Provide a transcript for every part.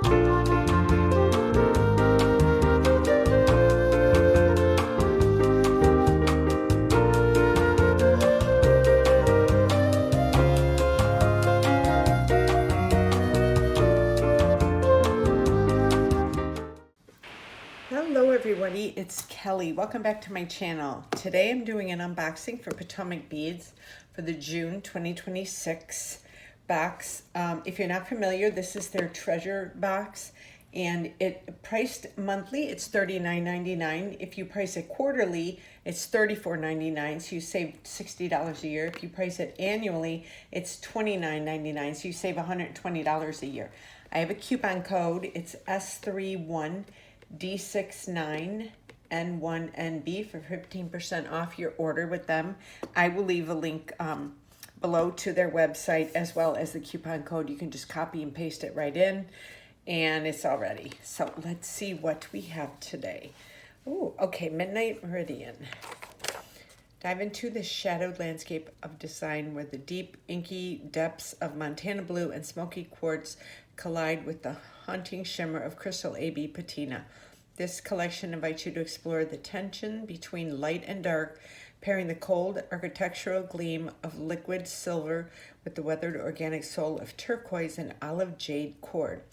Hello everybody, it's Kelly. Welcome back to my channel. Today I'm doing an unboxing for Potomac beads for the June 2026 box. If you're not familiar, this is their treasure box, and it priced monthly, it's $39.99. If you price it quarterly, it's $34.99, so you save $60 a year. If you price it annually, it's $29.99, so you save $120 a year. I have a coupon code, it's S31D69N1NB for 15% off your order with them. I will leave a link below to their website as well as the coupon code. You can just copy and paste it right in, and it's all ready. So let's see what we have today. Oh, okay, Midnight Meridian. Dive into the shadowed landscape of design where the deep, inky depths of Montana blue and smoky quartz collide with the haunting shimmer of crystal AB patina. This collection invites you to explore the tension between light and dark, pairing the cold architectural gleam of liquid silver with the weathered organic soul of turquoise and olive jade cord.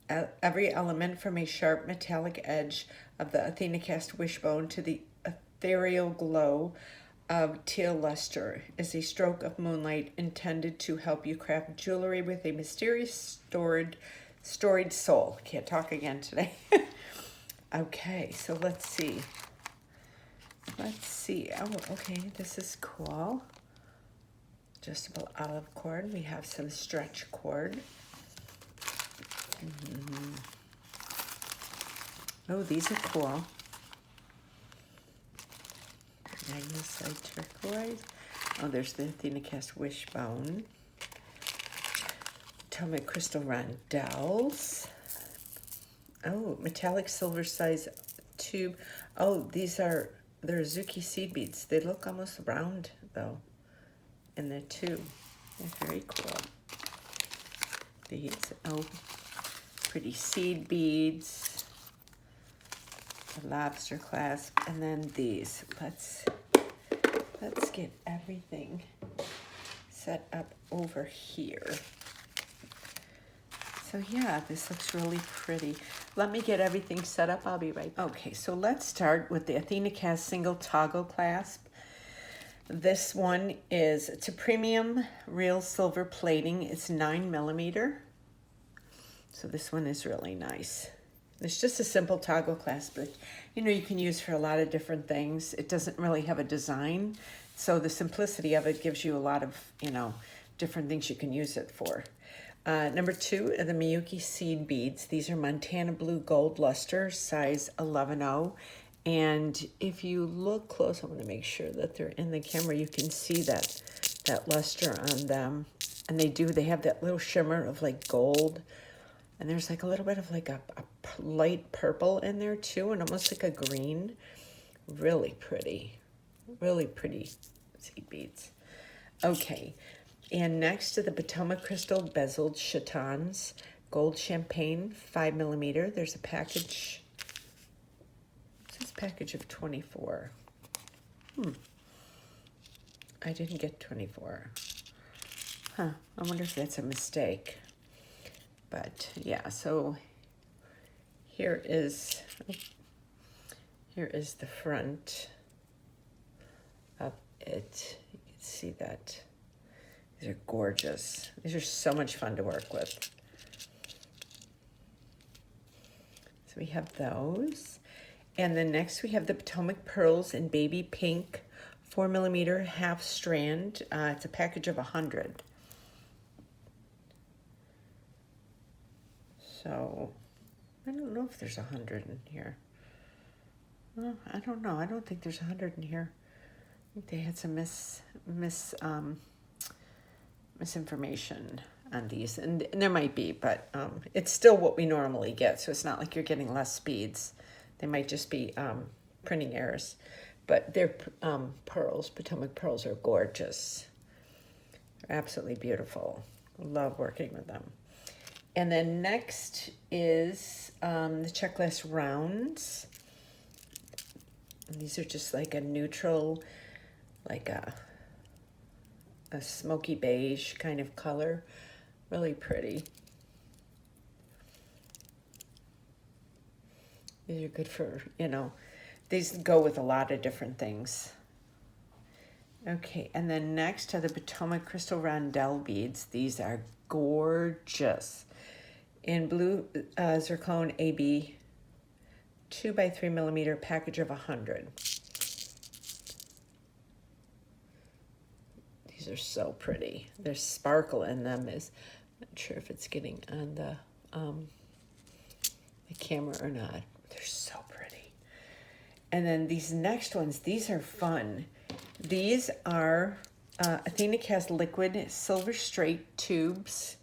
Every element from a sharp metallic edge of the Athena cast wishbone to the ethereal glow of teal luster is a stroke of moonlight intended to help you craft jewelry with a mysterious storied soul. Can't talk again today. Okay, so let's see. Oh, okay, this is cool. Adjustable olive cord. We have some stretch cord. Oh, these are cool. Magnesite turquoise. Oh, there's the Athena cast wishbone. Potomac crystal rondelles. Oh, metallic silver size tube. Oh, they're Azuki seed beads. They look almost round though in the tube. They're very cool. These, oh, pretty seed beads. A lobster clasp, and then these. Let's get everything set up over here. So yeah, this looks really pretty. Let me get everything set up. I'll be right back. Okay, so let's start with the Athena cast single toggle clasp. This one it's a premium real silver plating. It's 9mm. So this one is really nice. It's just a simple toggle clasp, but you can use for a lot of different things. It doesn't really have a design, so the simplicity of it gives you a lot of, different things you can use it for. Number 2 are the Miyuki seed beads. These are Montana blue gold luster, size 11/0. And if you look close, I'm going to make sure that they're in the camera. You can see that luster on them. And they have that little shimmer of like gold. And there's like a little bit of like a light purple in there too, and almost like a green. Really pretty seed beads. Okay, and next to the Potomac crystal bezeled chatons, gold champagne, 5mm. There's a package. It says package of 24. I didn't get 24. I wonder if that's a mistake. But yeah, so here is the front of it. You can see that. These are gorgeous. These are so much fun to work with. So we have those. And then next we have the Potomac pearls in baby pink, 4mm half strand. It's a package of 100. So, I don't know if there's 100 in here. Well, I don't know. I don't think there's 100 in here. I think they had some misinformation on these, and there might be, but it's still what we normally get, so it's not like you're getting less beads. They might just be printing errors, but they're pearls. Potomac pearls are gorgeous. They're absolutely beautiful. Love working with them. And then next is the checklist rounds. And these are just like a neutral, like a smoky beige kind of color. Really pretty. These are good for, you know, these go with a lot of different things. Okay, and then next are the Potomac Crystal Rondelle beads. These are gorgeous. In blue zircon AB 2 by 3 millimeter package of 100. These are so pretty. There's sparkle in them. I'm not sure if it's getting on the camera or not. They're so pretty. And then these next ones, these are fun. These are Athena Cast Liquid Silver Straight Tubes,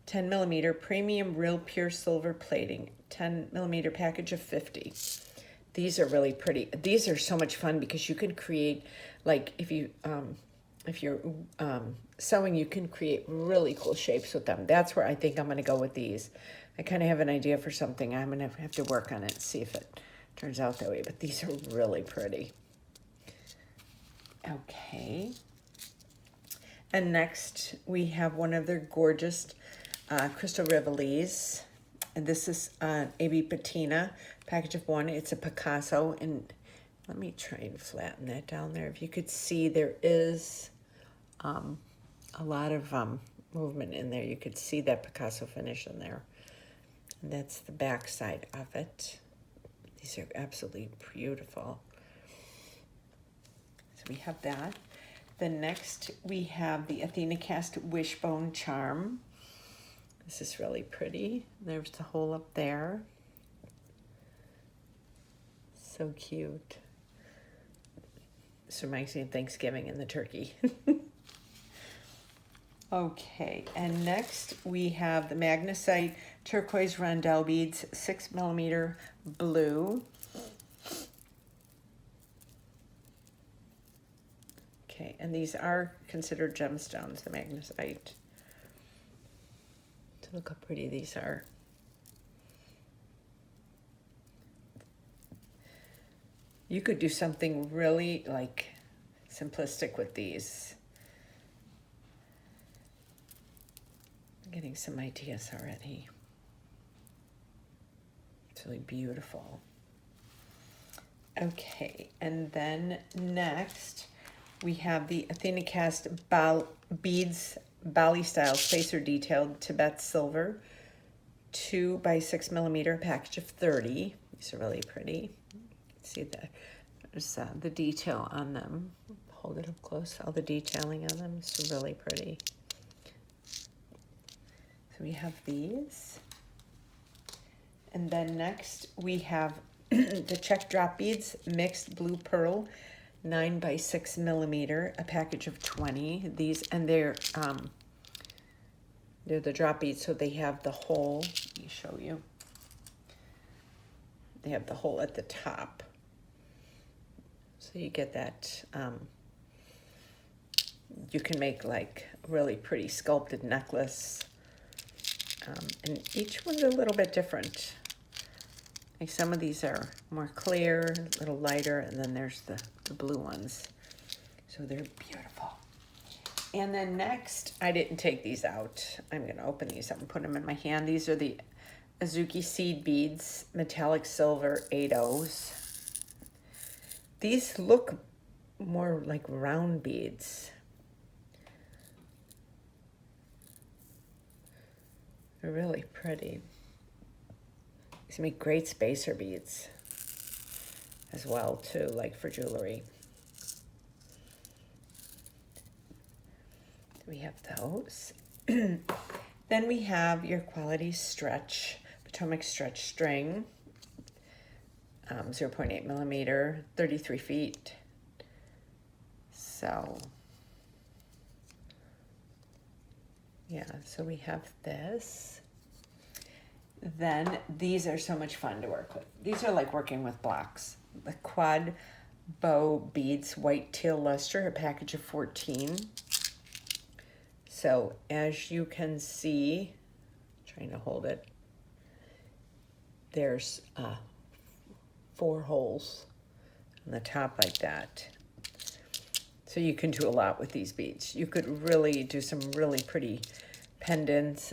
10 millimeter premium real pure silver plating, 10 millimeter package of 50. These are really pretty. These are so much fun because you can create, like if you're sewing, you can create really cool shapes with them. That's where I think I'm going to go with these. I kind of have an idea for something. I'm going to have to work on it and see if it turns out that way. But these are really pretty. Okay. And next we have one of their gorgeous Crystal Rivolis. And this is AB Patina, package of 1. It's a Picasso. And let me try and flatten that down there. If you could see, there is a lot of movement in there. You could see that Picasso finish in there. And that's the back side of it. These are absolutely beautiful. So we have that. Then next we have the Athena Cast Wishbone Charm. This is really pretty. There's the hole up there. So cute. This reminds me of Thanksgiving and the turkey. Okay, and next we have the Magnesite Turquoise Rondelle Beads, 6 millimeter blue. Okay, and these are considered gemstones, the Magnesite. So look how pretty these are. You could do something really like simplistic with these. I'm getting some ideas already. It's really beautiful. Okay, and then next we have the Athena Cast Beads Bali Style Spacer Detailed Tibet Silver, 2 by 6 millimeter, package of 30. These are really pretty. See that there's the detail on them. Hold it up close. All the detailing on them is really pretty. So we have these. And then next we have the Czech drop beads, mixed blue pearl, 9 by 6 millimeter, a package of 20. These, and they're the drop beads, so they have the hole. Let me show you. They have the hole at the top. So you get that, you can make like a really pretty sculpted necklace. And each one's a little bit different. Like some of these are more clear, a little lighter, and then there's the blue ones. So they're beautiful. And then next, I didn't take these out. I'm gonna open these up and put them in my hand. These are the Azuki Seed Beads, metallic silver 8/0s. These look more like round beads. They're really pretty. These make great spacer beads as well too, like for jewelry. We have those. Then we have your quality stretch, Potomac stretch string, 0.8 millimeter, 33 feet. So, yeah, so we have this. Then these are so much fun to work with. These are like working with blocks. The quad bow beads, white teal luster, a package of 14. So as you can see, trying to hold it, there's 4 holes on the top like that. So you can do a lot with these beads. You could really do some really pretty pendants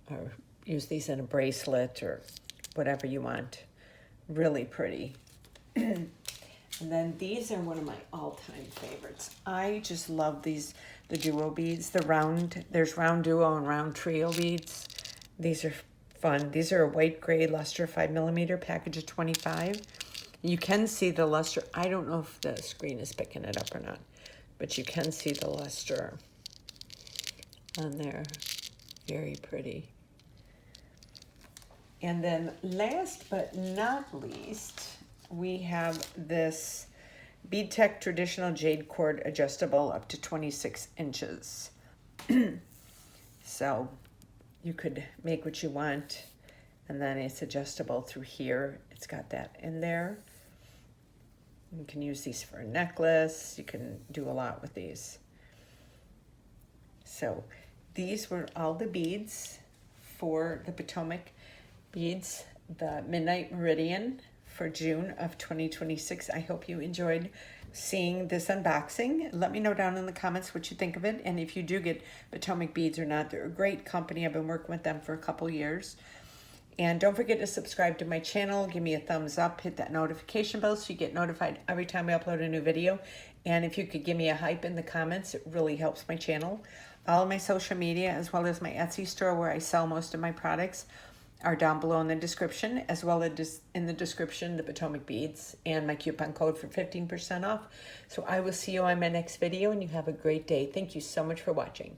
or use these in a bracelet or whatever you want. Really pretty. And then these are one of my all-time favorites. I just love these, the duo beads. There's round duo and round trio beads. These are fun. These are a white gray luster 5mm package of 25. You can see the luster. I don't know if the screen is picking it up or not, but you can see the luster on there. Very pretty. And then last but not least, we have this Bead Tech traditional jade cord adjustable up to 26 inches. So you could make what you want, and then it's adjustable through here. It's got that in there. You can use these for a necklace. You can do a lot with these. So these were all the beads for the Potomac beads, the Midnight Meridian for June of 2026. I hope you enjoyed seeing this unboxing. Let me know down in the comments what you think of it, and if you do get Potomac beads or not. They're a great company. I've been working with them for a couple years. And don't forget to subscribe to my channel. Give me a thumbs up. Hit that notification bell so you get notified every time I upload a new video. And if you could give me a hype in the comments, it really helps my channel. All of my social media, as well as my Etsy store where I sell most of my products, are down below in the description, as well as in the description, the Potomac beads and my coupon code for 15% off. So I will see you on my next video, and you have a great day. Thank you so much for watching.